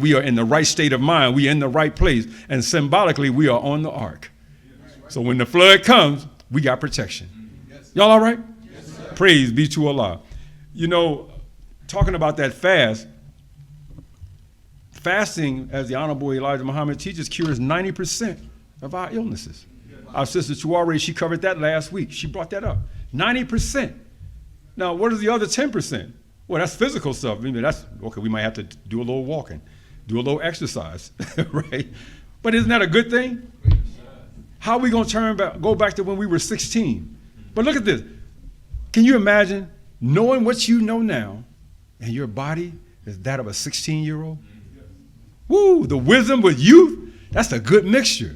we are in the right state of mind. We are in the right place. And symbolically, we are on the ark. So when the flood comes, we got protection. Y'all all right? Yes, praise be to Allah. You know, talking about that fasting, as the Honorable Elijah Muhammad teaches, cures 90% of our illnesses. Our sister Chuare, she covered that last week. She brought that up. 90%. Now, what is the other 10%? Well, that's physical stuff. I mean, that's, okay, we might have to do a little walking, do a little exercise, right? But isn't that a good thing? How are we going to go back to when we were 16? But look at this. Can you imagine knowing what you know now, and your body is that of a 16-year-old? Woo, the wisdom with youth, that's a good mixture.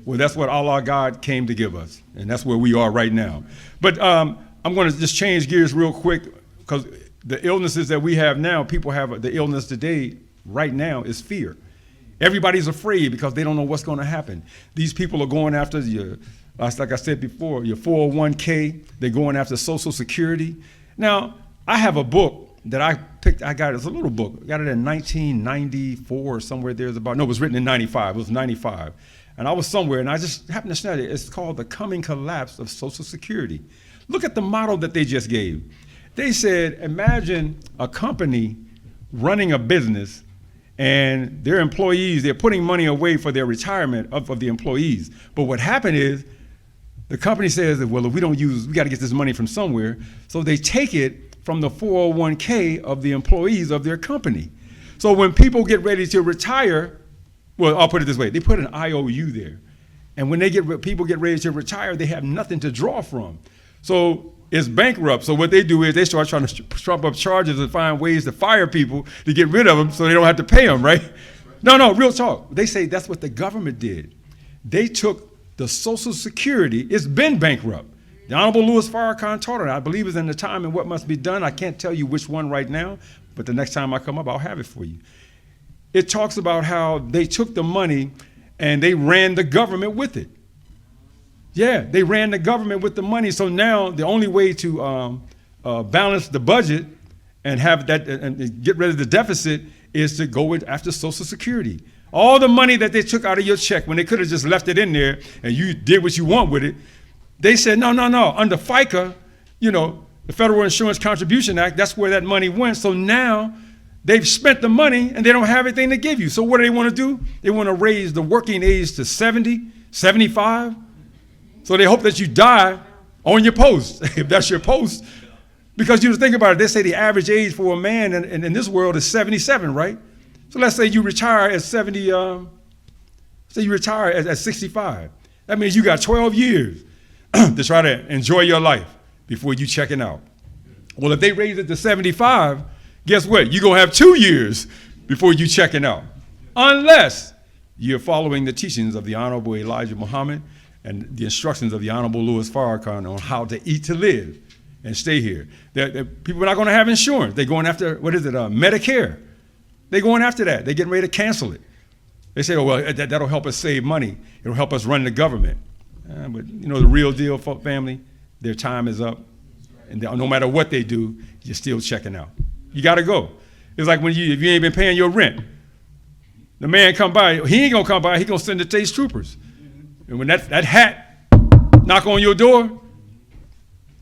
Well, that's what Allah God came to give us, and that's where we are right now. But I'm going to just change gears real quick, because the illnesses that we have now, people have the illness today, right now, is fear. Everybody's afraid because they don't know what's going to happen. These people are going after your, like I said before, your 401k. They're going after Social Security. Now, I have a book that I picked. I got it. It's a little book. I got it in 1994 or somewhere there's about. No, it was written in 95. It was 95. And I was somewhere, and I just happened to study it. It's called The Coming Collapse of Social Security. Look at the model that they just gave. They said, imagine a company running a business, and their employees, they're putting money away for their retirement of the employees. But what happened is, the company says, well, if we don't use, we got to get this money from somewhere. So they take it from the 401k of the employees of their company. So when people get ready to retire, well, I'll put it this way, they put an IOU there. And when people get ready to retire, they have nothing to draw from. So it's bankrupt. So what they do is they start trying to trump up charges and find ways to fire people to get rid of them so they don't have to pay them, right? No, real talk. They say that's what the government did. They took the Social Security, it's been bankrupt. The Honorable Louis Farrakhan taught it. I believe it's in the time and what must be done. I can't tell you which one right now, but the next time I come up, I'll have it for you. It talks about how they took the money and they ran the government with it. Yeah, they ran the government with the money. So now the only way to balance the budget and have that and get rid of the deficit is to go after Social Security. All the money that they took out of your check when they could have just left it in there and you did what you want with it, they said, no. Under FICA, you know, the Federal Insurance Contribution Act, that's where that money went. So now they've spent the money and they don't have anything to give you. So what do they want to do? They want to raise the working age to 70, 75. So they hope that you die on your post, if that's your post. Because you think about it, they say the average age for a man in this world is 77, right? So let's say you retire at 70, say you retire at 65. That means you got 12 years to try to enjoy your life before you checking out. Well, if they raise it to 75, guess what? You're going to have 2 years before you checking out. Unless you're following the teachings of the Honorable Elijah Muhammad and the instructions of the Honorable Louis Farrakhan on how to eat to live and stay here. People are not going to have insurance. They're going after, Medicare. They're going after that. They're getting ready to cancel it. They say, oh, well, that'll help us save money. It'll help us run the government. But you know the real deal, family, their time is up. And no matter what they do, you're still checking out. You got to go. It's like if you ain't been paying your rent. The man come by, he ain't going to come by, he going to send the State Troopers. And when that hat knock on your door,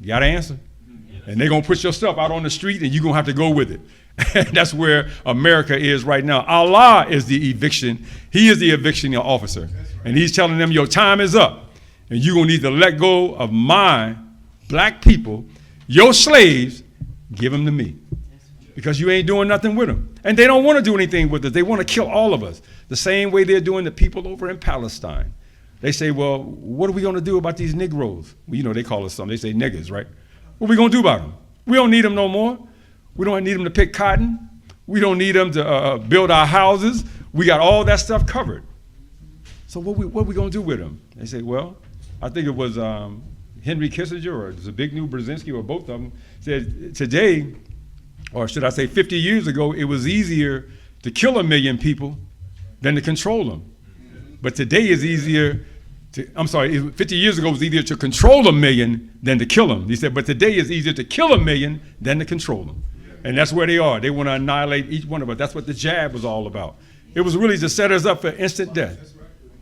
you got to answer. And they're going to put your stuff out on the street and you're going to have to go with it. That's where America is right now. Allah is the eviction. He is the eviction officer. And he's telling them your time is up. And you're going to need to let go of my black people, your slaves, give them to me. Because you ain't doing nothing with them. And they don't want to do anything with us. They want to kill all of us. The same way they're doing the people over in Palestine. They say, well, what are we going to do about these Negroes? Well, you know, they call us something. They say niggas, right? What are we going to do about them? We don't need them no more. We don't need them to pick cotton. We don't need them to build our houses. We got all that stuff covered. So what we going to do with them? They say, well, I think it was Henry Kissinger or Zbigniew Brzezinski or both of them said today, or should I say 50 years ago, it was easier to kill 1 million people than to control them. But today is easier 50 years ago it was easier to control 1 million than to kill them. He said, but today is easier to kill 1 million than to control them. And that's where they are. They want to annihilate each one of us. That's what the jab was all about. It was really to set us up for instant death.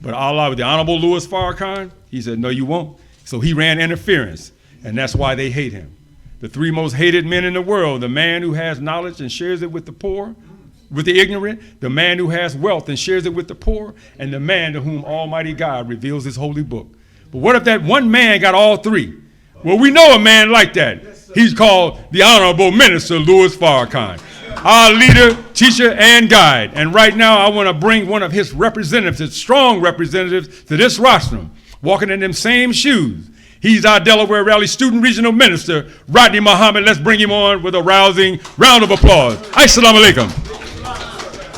But Allah, with the Honorable Louis Farrakhan, he said, no, you won't. So he ran interference, and that's why they hate him. The three most hated men in the world: the man who has knowledge and shares it with the poor, with the ignorant, the man who has wealth and shares it with the poor, and the man to whom Almighty God reveals his holy book. But what if that one man got all three? Well, we know a man like that. He's called the Honorable Minister Louis Farrakhan, our leader, teacher, and guide. And right now, I want to bring one of his representatives, his strong representatives, to this rostrum, walking in them same shoes. He's our Delaware Valley Student Regional Minister, Rodney Muhammad. Let's bring him on with a rousing round of applause. Assalamu alaikum.